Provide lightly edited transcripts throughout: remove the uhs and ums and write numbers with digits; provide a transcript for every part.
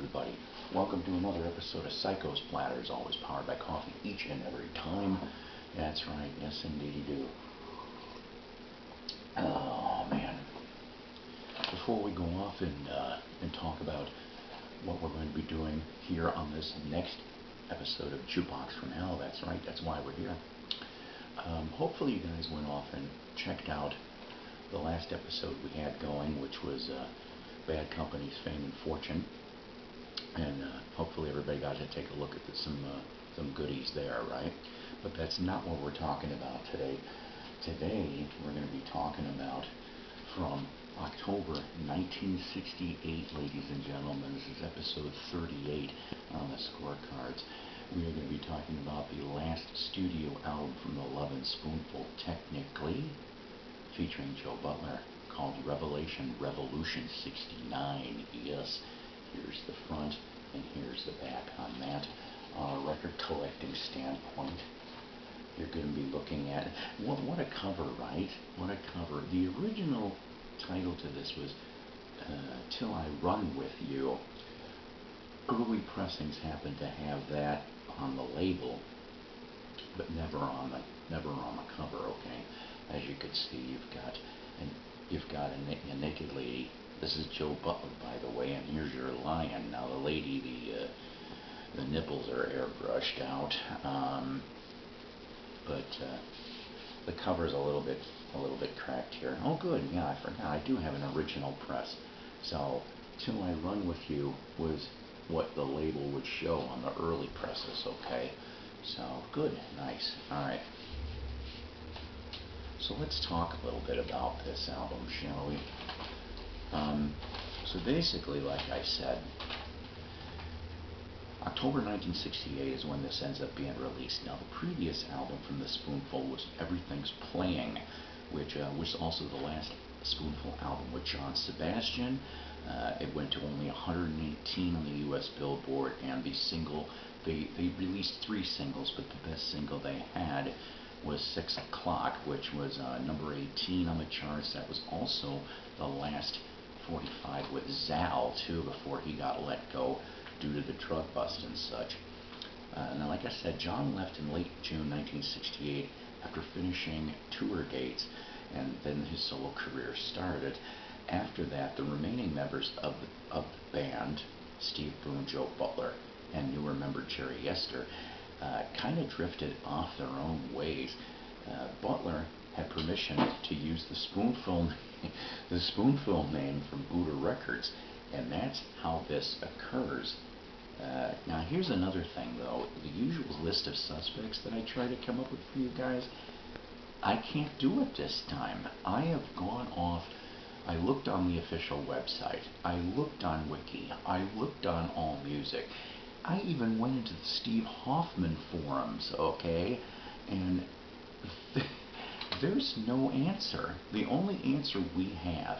everybody. Welcome to another episode of Psycho's Platters, always powered by coffee each and every time. That's right, yes indeed you do. Oh man. Before we go off and talk about what we're going to be doing here on this next episode of Jukebox from Hell, that's right, that's why we're here. Hopefully you guys went off and checked out the last episode we had going, which was Bad Company's Fame and Fortune. And hopefully everybody got to take a look at some goodies there, right? But that's not what we're talking about today. Today we're going to be talking about from October 1968, ladies and gentlemen. This is episode 38 on the scorecards. We are going to be talking about the last studio album from the Lovin Spoonful, technically, featuring Joe Butler, called Revelation Revolution 69. Yes, here's the front and here's the back on that. On a record collecting standpoint, you're going to be looking at what a cover, right? What a cover. The original title to this was Till I Run With You. Early pressings happened to have that on the label, but never on the cover. Okay, as you can see, you've got a naked lady. This is Joe Butler, by the way, and here's your lion. Now the lady, the nipples are airbrushed out, but the cover's a little bit cracked here. Oh, good. Yeah, I forgot. I do have an original press. So, Till I Run With You was what the label would show on the early presses. Okay. So good, nice. All right. So let's talk a little bit about this album, shall we? So basically, like I said, October 1968 is when this ends up being released. Now, the previous album from the Spoonful was Everything's Playing, which was also the last Spoonful album with John Sebastian. It went to only 118 on the U.S. Billboard, and the single, they released 3 singles, but the best single they had was 6 O'Clock, which was number 18 on the charts. That was also the last 45 with Zal, too, before he got let go due to the drug bust and such. Now, like I said, John left in late June 1968 after finishing tour dates, and then his solo career started. After that, the remaining members of the band, Steve Boone, Joe Butler, and newer member Jerry Yester, kind of drifted off their own ways. Butler had permission to use the Spoonful name from Buddha Records, and that's how this occurs. Now here's another thing though, the usual list of suspects that I try to come up with for you guys, I can't do it this time. I have gone off, I looked on the official website, I looked on Wiki, I looked on AllMusic, I even went into the Steve Hoffman forums, okay, and there's no answer. The only answer we have,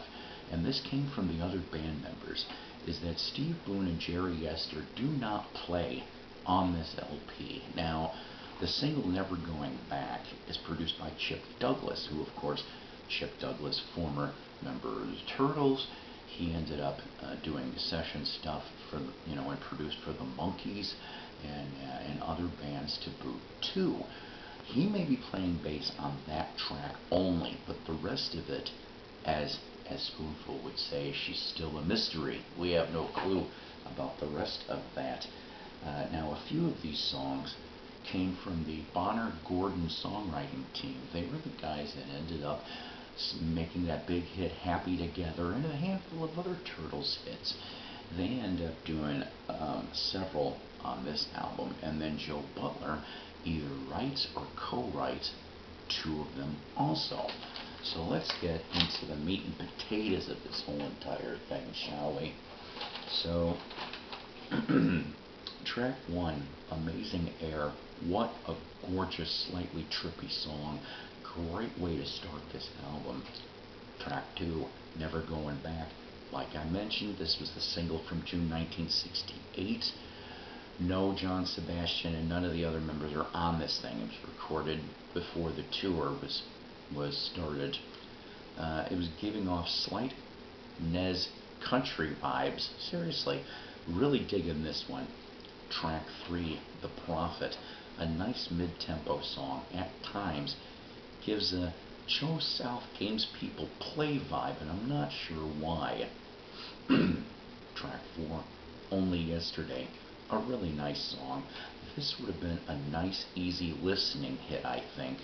and this came from the other band members, is that Steve Boone and Jerry Yester do not play on this LP. Now, the single Never Going Back is produced by Chip Douglas, who, of course, Chip Douglas, former member of the Turtles. He ended up doing session stuff for, and produced for the Monkees and other bands to boot too. He may be playing bass on that track only, but the rest of it, as Spoonful would say, she's still a mystery. We have no clue about the rest of that. Now, a few of these songs came from the Bonner Gordon songwriting team. They were the guys that ended up making that big hit Happy Together and a handful of other Turtles hits. They end up doing several on this album, and then Joe Butler either writes or co-writes 2 of them also. So let's get into the meat and potatoes of this whole entire thing, shall we? So, track 1, Amazing Air. What a gorgeous, slightly trippy song. Great way to start this album. Track 2, Never Going Back. Like I mentioned, this was the single from June 1968. No John Sebastian and none of the other members are on this thing. It was recorded before the tour was started. It was giving off slight Nez country vibes. Seriously, Really digging this one. Track 3, The Prophet. A nice mid-tempo song. At times, gives a Joe South Games People Play vibe, and I'm not sure why. Track 4, Only Yesterday. A really nice song. This would have been a nice, easy listening hit, I think.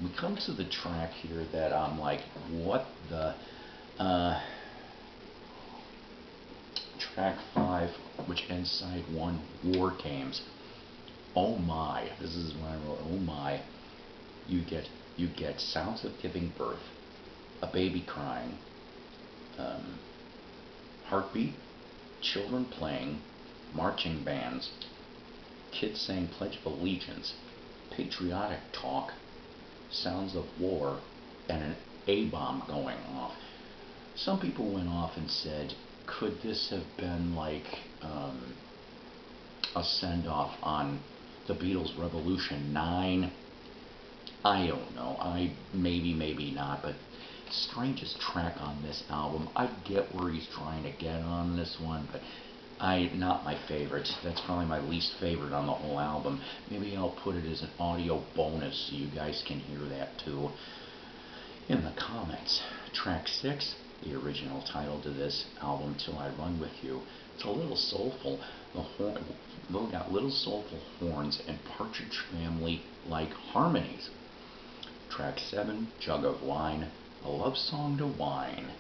We come to the track here that I'm like, what the... Track 5, which ends side 1, War Games. Oh my, this is when I wrote, oh my. You get sounds of giving birth, a baby crying, heartbeat, children playing, marching bands, kids saying Pledge of Allegiance, patriotic talk, sounds of war, and an A-bomb going off. Some people went off and said, could this have been like a send-off on the Beatles' Revolution 9? I don't know. Maybe not, but strangest track on this album. I get where he's trying to get on this one, but not my favorite. That's probably my least favorite on the whole album. Maybe I'll put it as an audio bonus so you guys can hear that too in the comments. Track 6, the original title to this album, Till I Run With You. It's a little soulful. They got little soulful horns and Partridge Family-like harmonies. Track 7, Jug of Wine, a love song to wine.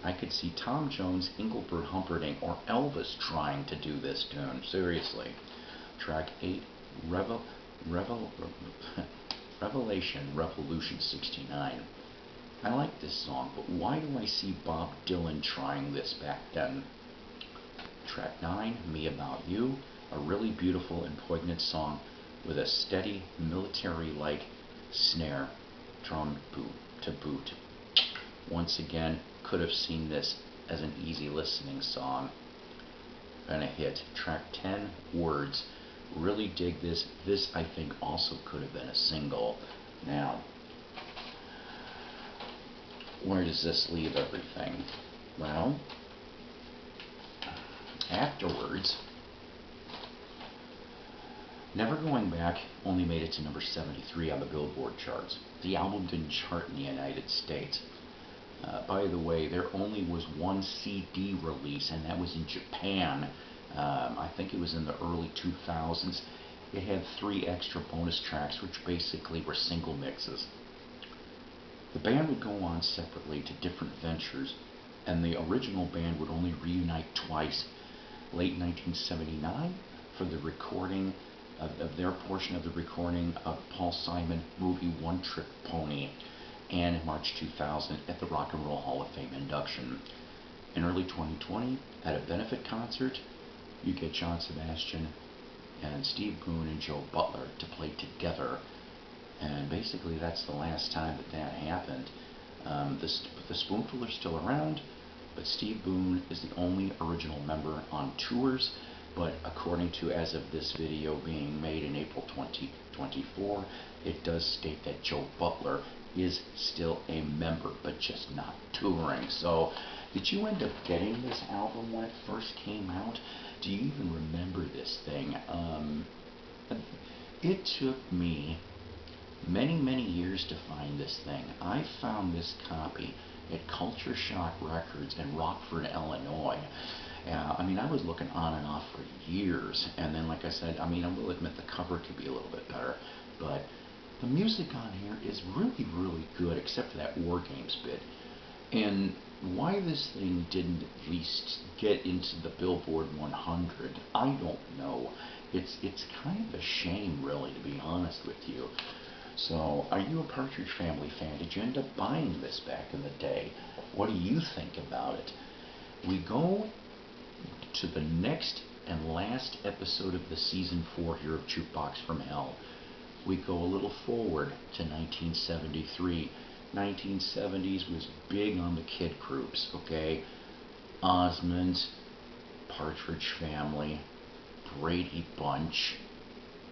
I could see Tom Jones, Engelbert Humperdinck, or Elvis trying to do this tune, seriously. Track 8, Revelation, Revolution 69. I like this song, but why do I see Bob Dylan trying this back then? Track 9, Me About You, a really beautiful and poignant song with a steady, military-like snare drum to boot. Once again, could have seen this as an easy listening song and a hit. Track 10, Words. Really dig this. This, I think, also could have been a single. Now, where does this leave everything? Well, afterwards, Never Going Back only made it to number 73 on the Billboard charts. The album didn't chart in the United States. By the way, there only was one CD release, and that was in Japan. I think it was in the early 2000s. It had 3 extra bonus tracks, which basically were single mixes. The band would go on separately to different ventures, and the original band would only reunite twice. Late 1979 for the recording of their portion of the recording of Paul Simon movie One Trick Pony, and in March 2000 at the Rock and Roll Hall of Fame induction. In early 2020, at a benefit concert, you get John Sebastian and Steve Boone and Joe Butler to play together, and basically that's the last time that happened. The Spoonful are still around, but Steve Boone is the only original member on tours. But according to, as of this video being made in April 2024, it does state that Joe Butler is still a member, but just not touring. So, did you end up getting this album when it first came out? Do you even remember this thing? It took me many years to find this thing. I found this copy at Culture Shock Records in Rockford, Illinois. I was looking on and off for years, and then, like I said, I will admit the cover could be a little bit better, but the music on here is really good, except for that War Games bit. And why this thing didn't at least get into the Billboard 100, I don't know. It's kind of a shame, really, to be honest with you. So, are you a Partridge Family fan? Did you end up buying this back in the day? What do you think about it? We go to the next and last episode of the season 4 here of Jukebox from Hell. We go a little forward to 1973. 1970s was big on the kid groups, okay? Osmond, Partridge Family, Brady Bunch.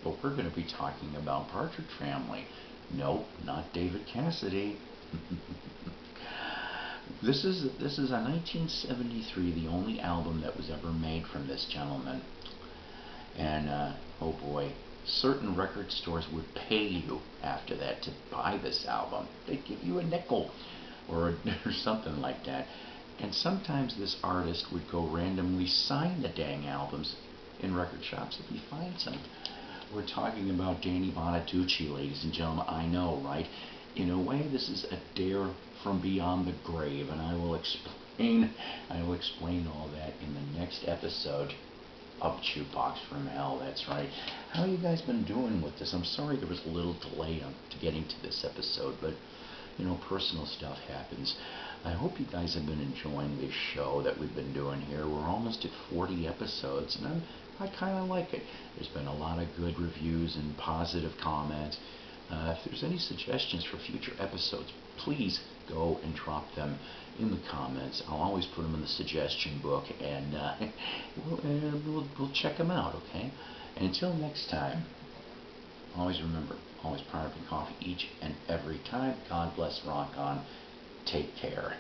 But we're going to be talking about Partridge Family. Nope, not David Cassidy. This is a 1973, the only album that was ever made from this gentleman. And oh boy, certain record stores would pay you after that to buy this album. They'd give you a nickel or or something like that. And sometimes this artist would go randomly sign the dang albums in record shops if he finds them. We're talking about Danny Bonaducci, ladies and gentlemen. I know, right? In a way, this is a dare from beyond the grave, and I will explain all that in the next episode of Jukebox from Hell. That's right. How you guys been doing with this? I'm sorry there was a little delay to getting to this episode, but you know, personal stuff happens. I hope you guys have been enjoying this show that we've been doing here. We're almost at 40 episodes, and I kind of like it. There's been a lot of good reviews and positive comments. If there's any suggestions for future episodes, please go and drop them in the comments. I'll always put them in the suggestion book, and we'll check them out, okay? And until next time, always remember, always proud of your coffee each and every time. God bless, rock on. Take care.